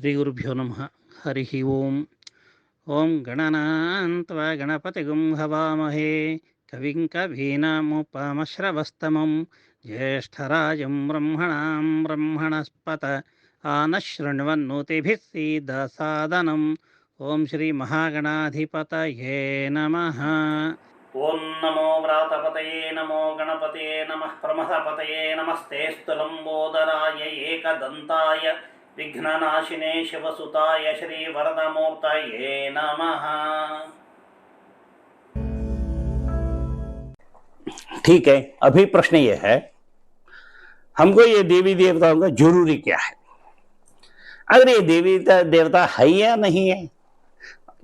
श्रीगुरुभ्यो नमः। हरिः ओम्। ॐ गणनान्त्वा गणपतिगुं हवामहे कविं कवीनामुपमश्रवस्तमं ज्येष्ठराजं ब्रह्मणां ब्रह्मणस्पत आनः शृण्वन्नोतिभिः सीदसादनम्। ॐ श्रीमहागणाधिपतये नमः। ॐ नमो व्रातपतये नमो गणपतये नमः प्रमथपतये नमस्तेऽस्तु लम्बोदराय एकदन्ताय विघ्ननाशिने शिवसुताय श्रीवरदमूर्तये नमः। ठीक है, अभी प्रश्न ये है, हमको ये देवी देवताओं का जरूरी क्या है? अगर ये देवी देवता है या नहीं है,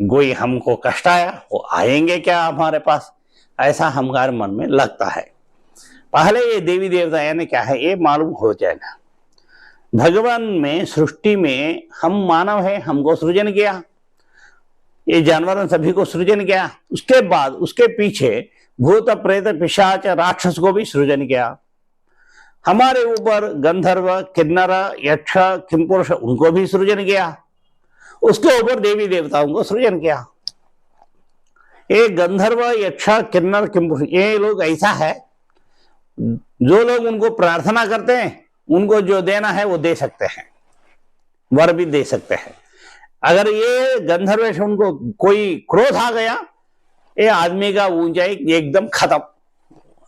कोई हमको कष्ट आया, वो आएंगे क्या हमारे पास, ऐसा हमारे मन में लगता है। पहले ये देवी देवता यानी क्या है ये मालूम हो जाएगा। भगवान में सृष्टि में हम मानव है, हमको सृजन किया, ये जानवरों सभी को सृजन किया, उसके बाद उसके पीछे भूत प्रेत पिशाच राक्षस को भी सृजन किया, हमारे ऊपर गंधर्व किन्नर यक्ष किंपुरुष उनको भी सृजन किया, उसके ऊपर देवी देवताओं को सृजन किया। ये गंधर्व यक्ष किन्नर किंपुरुष ये लोग ऐसा है, जो लोग उनको प्रार्थना करते हैं उनको जो देना है वो दे सकते हैं, वर भी दे सकते हैं। अगर ये गंधर्व से उनको कोई क्रोध आ गया, ये आदमी का ऊंचाई एकदम खत्म,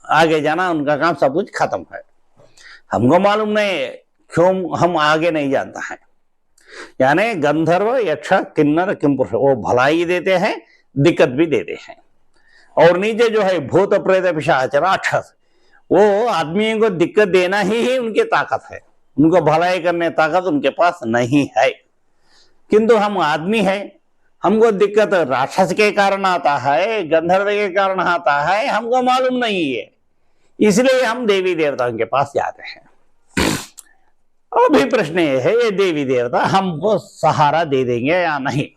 आगे जाना उनका काम सब कुछ खत्म है। हमको मालूम नहीं क्यों हम आगे नहीं जानता है। यानी गंधर्व यक्ष किन्नर किंपुरुष वो भलाई देते हैं, दिक्कत भी देते हैं। और नीचे जो है भूत प्रेत पिशाच राक्षस, वो आदमियों को दिक्कत देना ही उनकी ताकत है, उनको भलाई करने ताकत उनके पास नहीं है। किंतु हम आदमी है, हमको दिक्कत राक्षस के कारण आता है, गंधर्व के कारण आता है, हमको मालूम नहीं है, इसलिए हम देवी देवताओं के पास जाते हैं। अभी प्रश्न ये है, ये देवी देवता हमको सहारा दे देंगे या नहीं?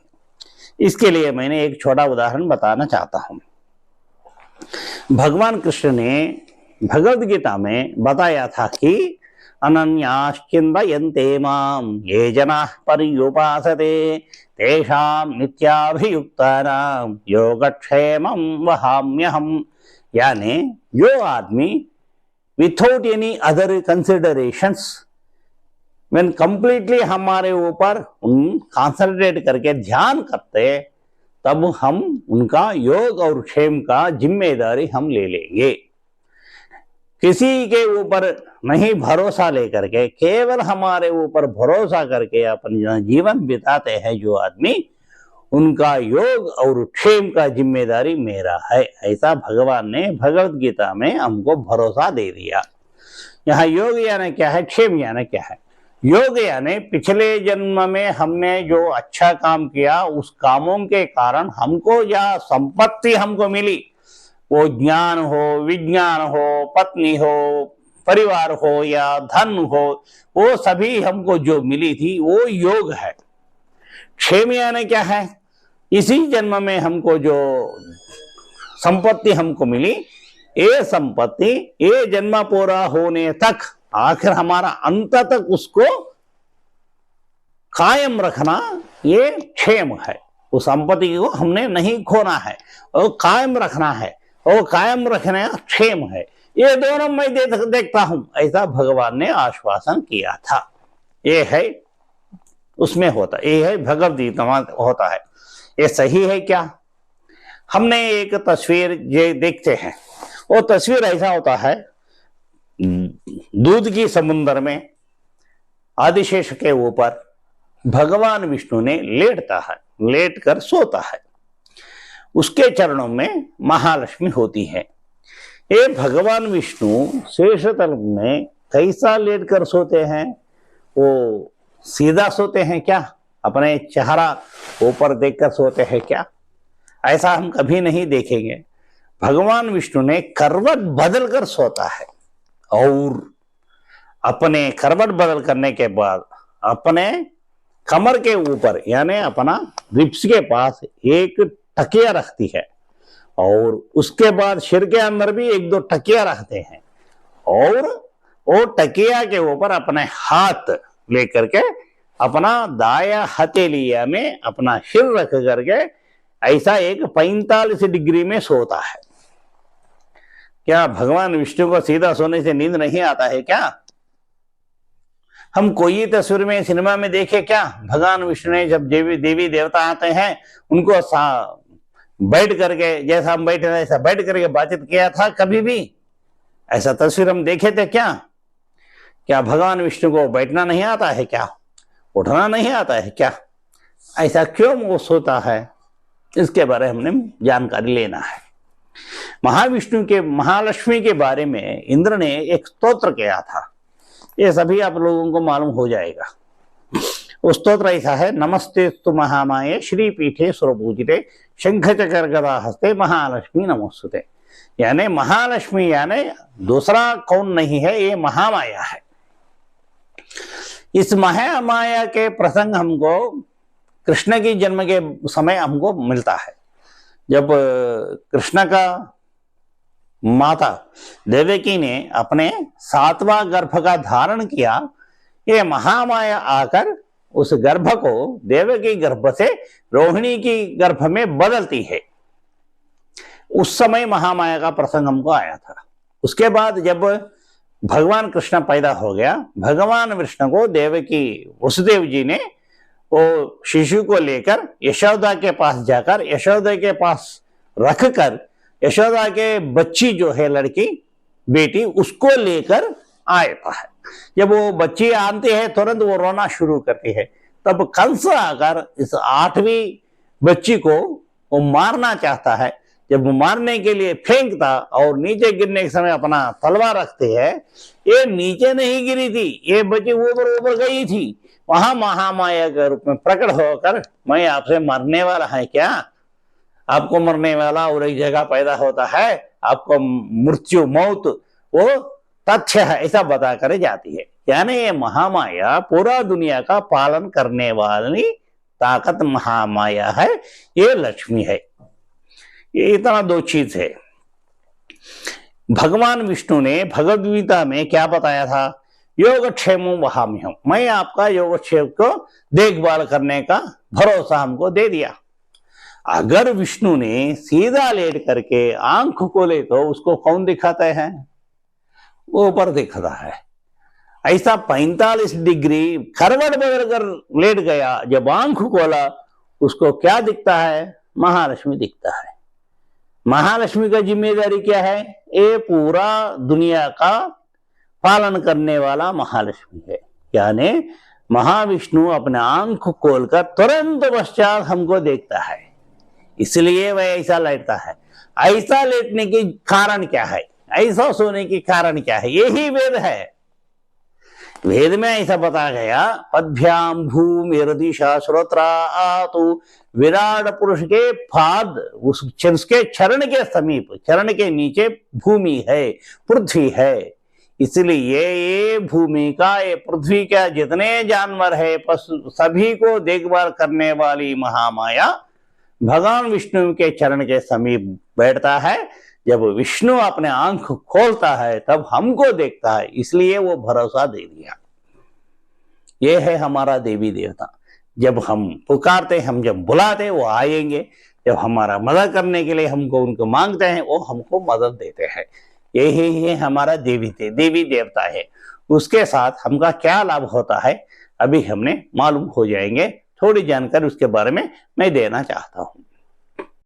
इसके लिए मैंने एक छोटा उदाहरण बताना चाहता हूं। भगवान कृष्ण ने भगवद गीता में बताया था कि अनन्याश्चिन्तयन्ते मां ये जनाः पर्युपासते तेषां नित्याभियुक्तानां योगक्षेमं वहाम्यहम्। यानी जो आदमी without any other considerations when completely हमारे ऊपर कंसंट्रेट करके ध्यान करते, तब हम उनका योग और क्षेम का जिम्मेदारी हम ले लेंगे। किसी के ऊपर नहीं भरोसा लेकर के, केवल हमारे ऊपर भरोसा करके अपना जीवन बिताते हैं जो आदमी, उनका योग और क्षेम का जिम्मेदारी मेरा है, ऐसा भगवान ने भगवद गीता में हमको भरोसा दे दिया। यहाँ योग यानी क्या है, क्षेम यानी क्या है? योग यानी पिछले जन्म में हमने जो अच्छा काम किया, उस कामों के कारण हमको या संपत्ति हमको मिली, वो ज्ञान हो, विज्ञान हो, पत्नी हो, परिवार हो या धन हो, वो सभी हमको जो मिली थी वो योग है। क्षेम यानी क्या है? इसी जन्म में हमको जो संपत्ति हमको मिली, ये संपत्ति ये जन्म पूरा होने तक, आखिर हमारा अंत तक उसको कायम रखना, ये क्षेम है। उस संपत्ति को हमने नहीं खोना है, वो कायम रखना है, वो कायम रखने का क्षेम है। ये दोनों मैं देखता हूं, ऐसा भगवान ने आश्वासन किया था। ये है उसमें होता, ये है भगवद गीता होता है। ये सही है क्या? हमने एक तस्वीर ये देखते हैं, वो तस्वीर ऐसा होता है, दूध की समुद्र में आदिशेष के ऊपर भगवान विष्णु ने लेटता है, लेट कर सोता है, उसके चरणों में महालक्ष्मी होती है। ये भगवान विष्णु शेषतल में कैसा लेटकर सोते हैं? वो सीधा सोते हैं क्या? अपने चेहरा ऊपर देखकर सोते हैं क्या? ऐसा हम कभी नहीं देखेंगे। भगवान विष्णु ने करवट बदल कर सोता है, और अपने करवट बदल करने के बाद अपने कमर के ऊपर यानी अपना रिब्स के पास एक तकिया रखती है, और उसके बाद सिर के अंदर भी एक दो तकिया रखते हैं, और वो तकिया के ऊपर अपने हाथ लेकर के अपना दाया हथेलिया में अपना सिर रख करके ऐसा एक 45 डिग्री में सोता है। क्या भगवान विष्णु को सीधा सोने से नींद नहीं आता है क्या? हम कोई तस्वीर में सिनेमा में देखे क्या? भगवान विष्णु ने जब देवी देवता आते हैं उनको बैठ करके, जैसा हम बैठे ऐसा बैठ करके बातचीत किया था कभी भी? ऐसा तस्वीर हम देखे थे क्या? क्या भगवान विष्णु को बैठना नहीं आता है क्या? उठना नहीं आता है क्या? ऐसा क्यों वो सोता है? इसके बारे में हमने जानकारी लेना है। महाविष्णु के, महालक्ष्मी के बारे में इंद्र ने एक स्तोत्र किया था, ये सभी आप लोगों को मालूम हो जाएगा। उस स्तोत्र ऐसा है, नमस्तेस्तु महामाये श्री पीठे सुरपूजिते शंख चक्र गदा हस्ते महालक्ष्मी नमोस्तुते। यानी महालक्ष्मी यानी दूसरा कौन नहीं है, ये महामाया है। इस महामाया के प्रसंग हमको कृष्ण की जन्म के समय हमको मिलता है। जब कृष्ण का माता देवकी ने अपने 7वां गर्भ का धारण किया, ये महामाया आकर उस गर्भ को देवकी गर्भ से रोहिणी की गर्भ में बदलती है। उस समय महामाया का प्रसंग हमको आया था। उसके बाद जब भगवान कृष्ण पैदा हो गया, भगवान विष्णु को देवकी वसुदेव जी ने वो शिशु को लेकर यशोदा के पास जाकर, यशोदा के पास रखकर, यशोदा के बच्ची जो है लड़की बेटी, उसको लेकर आता है। जब वो बच्ची आती है तुरंत वो रोना शुरू करती है। तब कंस आकर इस 8वीं बच्ची को वो मारना चाहता है। जब वो मारने के लिए फेंकता और नीचे गिरने के समय अपना तलवार रखते हैं, ये नीचे नहीं गिरी थी, ये बच्ची ऊपर गई थी। वहां महामाया के रूप में प्रकट होकर, मैं आपसे मरने वाला है क्या? आपको मरने वाला और एक जगह पैदा होता है, आपको मृत्यु मौत वो तथ्य है, ऐसा बता कर जाती है। यानी ये महामाया पूरा दुनिया का पालन करने वाली ताकत महामाया है, ये लक्ष्मी है। ये इतना 2 चीज है। भगवान विष्णु ने भगवद गीता में क्या बताया था? योगक्षेमो वहाम्यहम्, मैं आपका योगक्षेम को देखभाल करने का भरोसा हमको दे दिया। अगर विष्णु ने सीधा लेट करके आंख खोले तो उसको कौन दिखाते हैं? ऊपर दिखता है। ऐसा 45 डिग्री करवट बदलकर लेट गया, जब आंख खोला उसको क्या दिखता है? महालक्ष्मी दिखता है। महालक्ष्मी का जिम्मेदारी क्या है? ये पूरा दुनिया का पालन करने वाला महालक्ष्मी है। यानी महाविष्णु अपने आंख खोलकर तुरंत पश्चात हमको देखता है, इसलिए वह ऐसा लेटता है। ऐसा लेटने के कारण क्या है? ऐसा सोने के कारण क्या है? यही वेद है। वेद में ऐसा बताया गया, पद्भ्याम भूमिर्दिशा श्रोत्रा आतु, विराट पुरुष के पाद उसके चरण के समीप, चरण के नीचे भूमि है, पृथ्वी है। इसलिए ये भूमि का, ये पृथ्वी का जितने जानवर है, पशु, सभी को देखभाल करने वाली महामाया भगवान विष्णु के चरण के समीप बैठता है। जब विष्णु अपने आंख खोलता है तब हमको देखता है, इसलिए वो भरोसा दे दिया। ये है हमारा देवी देवता। जब हम पुकारते, हम जब बुलाते, वो आएंगे। जब हमारा मदद करने के लिए हमको उनको मांगते हैं, वो हमको मदद देते हैं। यही है हमारा देवी देवता है। उसके साथ हमका क्या लाभ होता है अभी हमने मालूम हो जाएंगे। थोड़ी जानकारी उसके बारे में मैं देना चाहता हूँ।